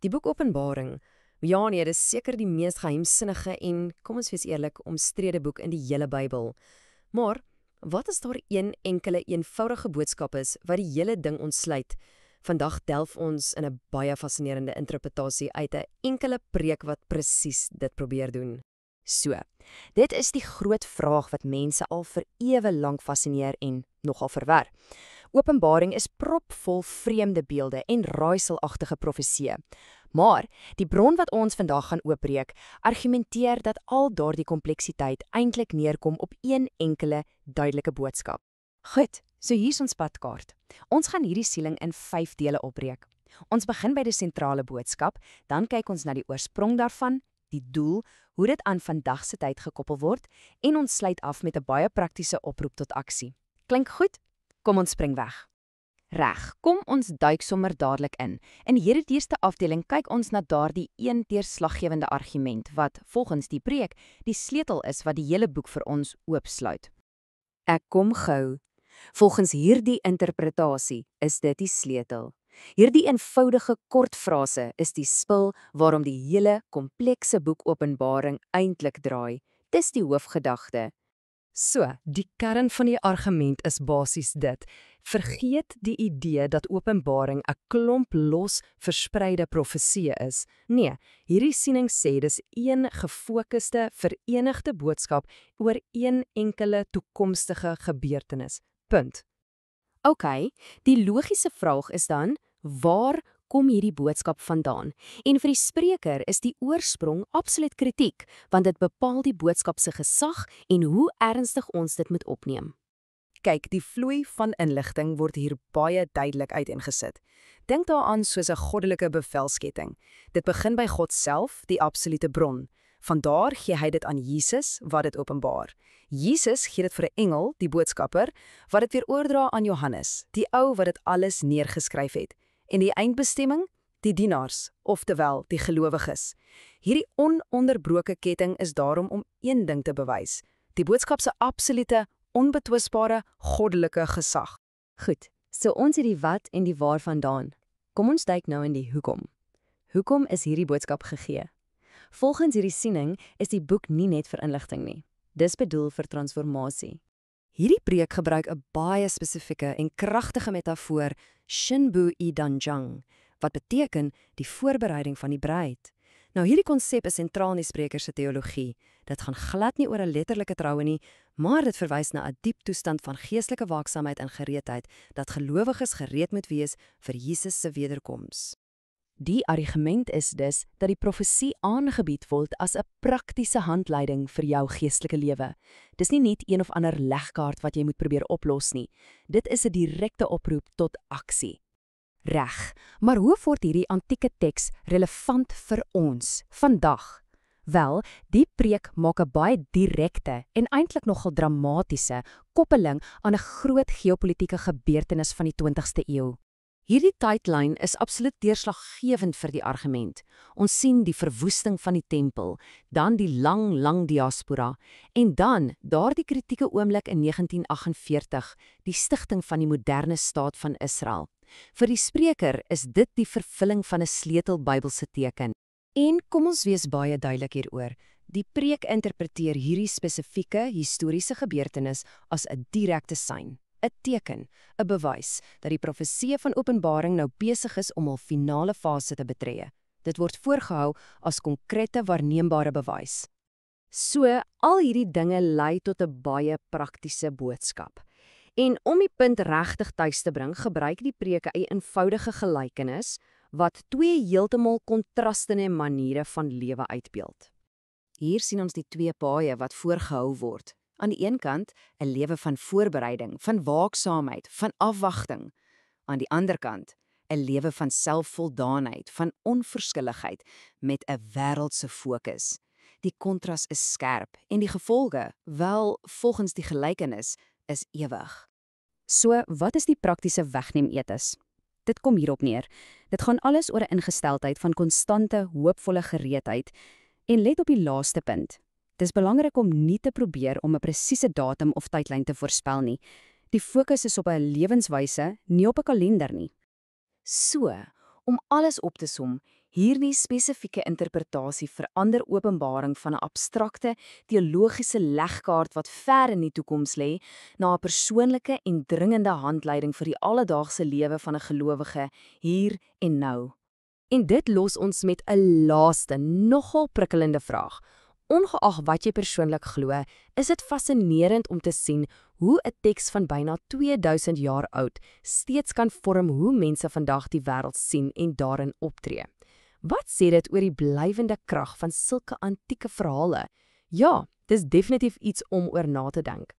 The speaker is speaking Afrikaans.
Die boek Openbaring, ja nee, dis seker die mees geheimsinnige en, kom ons wees eerlik, omstrede boek in die hele Bybel. Maar, wat as daar een enkele eenvoudige boodskap is wat die hele ding ontsluit? Vandag delf ons in 'n baie fascinerende interpretasie uit 'n enkele preek wat presies dit probeer doen. So, dit is die groot vraag wat mense al vir ewe lank fascineer en nogal verwar. Openbaring is propvol vreemde beelde en raaiselagtige profeseë. Maar die bron wat ons vandag gaan oopbreek, argumenteer dat al daardie kompleksiteit eintlik neerkom op een enkele duidelike boodskap. Goed, so hier's ons padkaart. Ons gaan hierdie siening in 5 dele opbreek. Ons begin by die sentrale boodskap, dan kyk ons na die oorsprong daarvan, die doel, hoe dit aan vandag se tyd gekoppel word, en ons sluit af met 'n baie praktiese oproep tot aksie. Klink goed? Kom ons spring weg. Reg, kom ons duik sommer dadelik in. In hierdie eerste afdeling kyk ons na daardie een deurslaggewende argument wat, volgens die preek, die sleutel is wat die hele boek vir ons oopsluit. Ek kom gou. Volgens hierdie interpretasie is dit die sleutel. Hierdie eenvoudige kort frase is die spil waarom die hele komplekse boek Openbaring eintlik draai. Dis die hoofgedagte. So, die kern van die argument is basies dit. Vergeet die idee dat Openbaring 'n klomp los verspreide profeseë is. Nee, hierdie siening sê dis een gefokusde, verenigde boodskap oor een enkele toekomstige gebeurtenis. Punt. OK, die logiese vraag is dan, waar kom hierdie boodskap vandaan? En vir die spreker is die oorsprong absoluut kritiek, want dit bepaal die boodskap se gesag en hoe ernstig ons dit moet opneem. Kyk, die vloei van inligting word hier baie duidelik uiteengesit. Dink daaraan soos 'n goddelike bevelsketting. Dit begin by God self, die absolute bron. Vandaar gee hy dit aan Jesus, wat dit openbaar. Jesus gee dit vir 'n engel, die boodskapper, wat dit weer oordra aan Johannes, die ou wat dit alles neergeskryf het. En die eindbestemming? Die dienaars, oftewel die gelowiges. Hierdie ononderbroke ketting is daarom om een ding te bewys: die boodskap se absolute, onbetwisbare, goddelike gesag. Goed, so ons het die wat en die waar vandaan. Kom ons duik nou in die hoekom. Hoekom is hierdie boodskap gegee? Volgens hierdie siening is die boek nie net vir inligting nie. Dis bedoel vir transformasie. Hierdie preek gebruik 'n baie spesifieke en kragtige metafoor, Shinbu I Danjang, wat beteken die voorbereiding van die bruid. Nou hierdie konsep is sentraal in die spreker se teologie. Dit gaan glad nie oor 'n letterlike troue nie, maar dit verwys na 'n diep toestand van geestelike waaksaamheid en gereedheid dat gelowiges gereed moet wees vir Jesus se wederkoms. Die argument is dus dat die profesie aangebied word as 'n praktiese handleiding vir jou geestelike lewe. Dis nie net een of ander legkaart wat jy moet probeer oplos nie. Dit is 'n direkte oproep tot aksie. Reg, maar hoe word hierdie antieke teks relevant vir ons vandag? Wel, die preek maak 'n baie direkte en eintlik nogal dramatiese koppeling aan 'n groot geopolitiese gebeurtenis van die 20ste eeu. Hierdie tydlyn is absoluut deurslaggewend vir die argument. Ons sien die verwoesting van die tempel, dan die lang diaspora, en dan daardie kritieke oomblik in 1948, die stigting van die moderne staat van Israel. Vir die spreker is dit die vervulling van 'n sleutel Bybelse teken. En kom ons wees baie duidelik hieroor. Die preek interpreteer hierdie spesifieke historiese gebeurtenis as 'n direkte sein, 'n teken, 'n bewys dat die profeseë van Openbaring nou besig is om hul finale fase te betree. Dit word voorgehou as konkrete waarneembare bewys. So, al hierdie dinge lei tot 'n baie praktiese boodskap. En om die punt regtig tuis te bring, gebruik die preek 'n eenvoudige gelykenis wat twee heeltemal kontrastende maniere van lewe uitbeeld. Hier sien ons die twee paaie wat voorgehou word. Aan die een kant 'n lewe van voorbereiding, van waaksaamheid, van afwagting. Aan die ander kant 'n lewe van selfvoldaanheid, van onverskilligheid met 'n wêreldse fokus. Die kontras is skerp en die gevolge, wel volgens die gelykenis, is ewig. So, wat is die praktiese wegneem-etes? Dit kom hierop neer. Dit gaan alles oor 'n ingesteldheid van konstante, hoopvolle gereedheid. En let op die laaste punt. Dis belangrik om nie te probeer om 'n presiese datum of tydlyn te voorspel nie. Die fokus is op 'n lewenswyse, nie op 'n kalender nie. So, om alles op te som, Hierdie spesifieke interpretasie verander Openbaring van 'n abstrakte teologiese legkaart wat ver in die toekoms lê, na 'n persoonlike en dringende handleiding vir die alledaagse lewe van 'n gelowige hier en nou. En dit los ons met 'n laaste, nogal prikkelende vraag. Ongeag wat jy persoonlik glo, is dit fascinerend om te sien hoe 'n teks van byna 2000 jaar oud steeds kan vorm hoe mense vandag die wêreld sien en daarin optree. Wat sê dit oor die blywende krag van sulke antieke verhale? Ja, dis definitief iets om oor na te dink.